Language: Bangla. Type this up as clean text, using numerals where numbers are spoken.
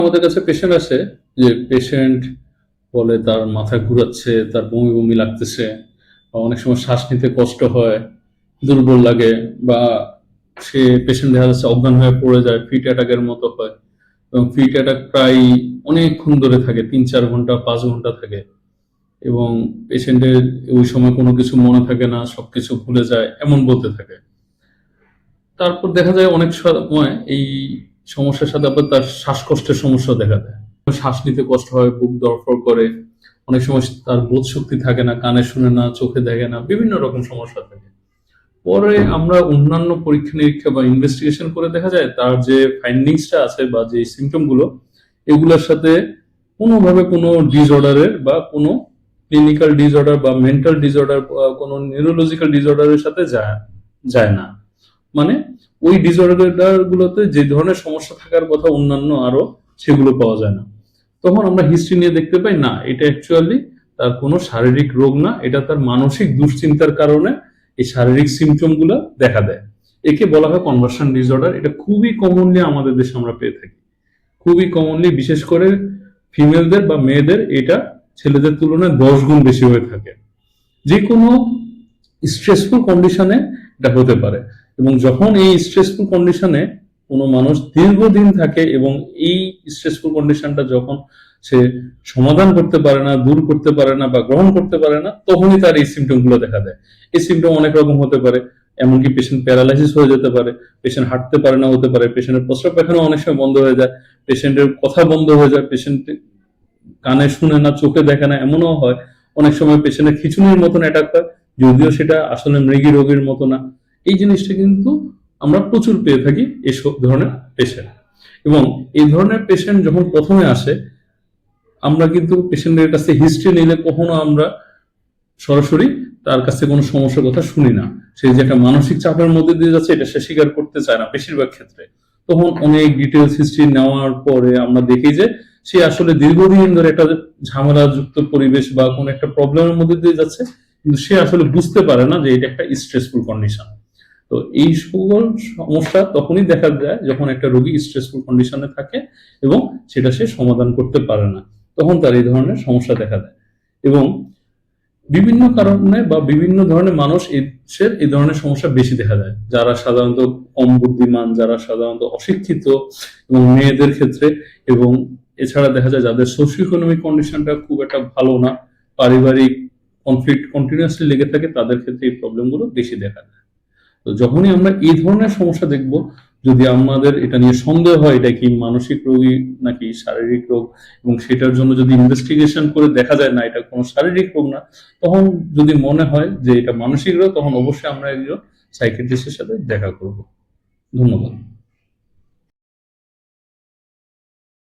আমাদের কাছে পেশেন্ট আসে যে পেশেন্ট বলে তার মাথা ঘুরাচ্ছে, তার বমি বমি লাগতেছে, বা অনেক সময় শ্বাস নিতে কষ্ট হয়, দুর্বল লাগে, বা সে পেশেন্ট দেখা যাচ্ছে অজ্ঞান হয়ে পড়ে যায়, ফিট অ্যাটাকের মতো হয়। এবং ফিট অ্যাটাক প্রায় অনেকক্ষণ ধরে থাকে, 3-4 ঘন্টা 5 ঘন্টা থাকে। এবং পেশেন্টের ওই সময় কোনো কিছু মনে থাকে না, সবকিছু ভুলে যায়, এমন বলতে থাকে। তারপর দেখা যায় অনেক সময় এই সমস্যার সাথে আবার তার শ্বাসকষ্টের সমস্যা দেখা দেয়। শ্বাস নিতে কষ্ট হয়, বুক ধড়ফড় করে, অনেক সময় তার বোধ শক্তি থাকে না, কানে শুনে না, চোখে দেখে না, বিভিন্ন রকম সমস্যা থাকে। পরে আমরা অন্যান্য পরীক্ষা নিরীক্ষা বা ইনভেস্টিগেশন করে দেখা যায় তার যে ফাইন্ডিংসটা আছে বা যে সিমটম গুলো, এগুলোর সাথে কোনোভাবে কোনো ডিসঅর্ডারের বা কোনো ক্লিনিক্যাল ডিসঅর্ডার বা মেন্টাল ডিসঅর্ডার, কোনো নিউরোলজিক্যাল ডিসঅর্ডারের সাথে যায় যায় না। মানে ওই ডিসঅর্ডার গুলোতে যে ধরনের সমস্যা থাকার কথা অন্যান্য আরো, সেগুলো পাওয়া যায় না। তখন আমরা হিস্ট্রি নিয়ে দেখতে পাই না, এটা অ্যাকচুয়ালি তার কোনো শারীরিক রোগ না, এটা তার মানসিক দুশ্চিন্তার কারণে এই শারীরিক সিমটম গুলো দেখা দেয়। একে বলা হয় কনভার্সন ডিসঅর্ডার। এটা খুবই কমনলি আমাদের দেশে আমরা পেয়ে থাকি, খুবই কমনলি, বিশেষ করে ফিমেলদের বা মেয়েদের এটা ছেলেদের তুলনায় 10 গুণ বেশি হয়ে থাকে। যে কোনো স্ট্রেসফুল কন্ডিশনে এটা হতে পারে। এবং যখন এই স্ট্রেসফুল কন্ডিশনে কোনো মানুষ দীর্ঘদিন থাকে এবং এই স্ট্রেসফুল কন্ডিশনটা যখন সে সমাধান করতে পারে না, দূর করতে পারে না বা গ্রহণ করতে পারে না, তখনই তার এই সিমটম গুলো দেখা দেয়। এই সিমটম অনেক রকম হতে পারে, এমনকি পেশেন্ট প্যারালাইসিস হয়ে যেতে পারে, পেশেন্ট হাঁটতে পারে না হতে পারে, পেশেন্টের প্রস্রাব পায়খানা অনেক সময় বন্ধ হয়ে যায়, পেশেন্টের কথা বন্ধ হয়ে যায়, পেশেন্ট কানে শুনে না, চোখে দেখে না, এমনও হয়। অনেক সময় পেশেন্টের খিঁচুনির মতন অ্যাটাক হয়, যদিও সেটা আসলে মৃগী রোগীর মতো না। এই জিনিসটা কিন্তু আমরা প্রচুর পেয়ে থাকি এইসব ধরনের পেশেন্ট। এবং এই ধরনের পেশেন্ট যখন প্রথমে আসে, আমরা কিন্তু পেশেন্টের কাছে হিস্ট্রি নিলে কখনো আমরা সরাসরি তার কাছে কোনো সমস্যার কথা শুনি না। সে যে একটা মানসিক চাপের মধ্যে দিয়ে যাচ্ছে এটা সে স্বীকার করতে চায় না বেশিরভাগ ক্ষেত্রে। তখন অনেক ডিটেলস হিস্ট্রি নেওয়ার পরে আমরা দেখি যে সে আসলে দীর্ঘদিন ধরে একটা ঝামেলাযুক্ত পরিবেশ বা কোনো একটা প্রবলেমের মধ্যে দিয়ে যাচ্ছে, কিন্তু সে আসলে বুঝতে পারে না যে এটা একটা স্ট্রেসফুল কন্ডিশন। তো এই সকল সমস্যা তখনই দেখা যায় যখন একটা রোগী স্ট্রেসফুল কন্ডিশনে থাকে এবং সেটা সে সমাধান করতে পারে না, তখন তার এই ধরনের সমস্যা দেখা দেয়। এবং বিভিন্ন কারণে বা বিভিন্ন ধরনের মানুষ এই ধরনের সমস্যা বেশি দেখা যায়, যারা সাধারণত কম বুদ্ধিমান, যারা সাধারণত অশিক্ষিত, এবং মেয়েদের ক্ষেত্রে। এবং এছাড়া দেখা যায় যাদের সোশিও ইকোনমিক কন্ডিশনটা খুব একটা ভালো না, পারিবারিক কনফ্লিক্ট কন্টিনিউয়াসলি লেগে থাকে, তাদের ক্ষেত্রে এই প্রবলেমগুলো বেশি দেখা যায়। তো যখনই আমরা এই ধরনের সমস্যা দেখব, যদি আমাদের এটা নিয়ে সন্দেহ হয় এটা কি মানসিক রোগী নাকি শারীরিক রোগ, এবং সেটার জন্য যদি ইনভেস্টিগেশন করে দেখা যায় না এটা কোনো শারীরিক রোগ না, তখন যদি মনে হয় যে এটা মানসিক রোগ, তখন অবশ্যই আমরা একজন সাইকিয়াট্রিস্টের সাথে দেখা করব। ধন্যবাদ।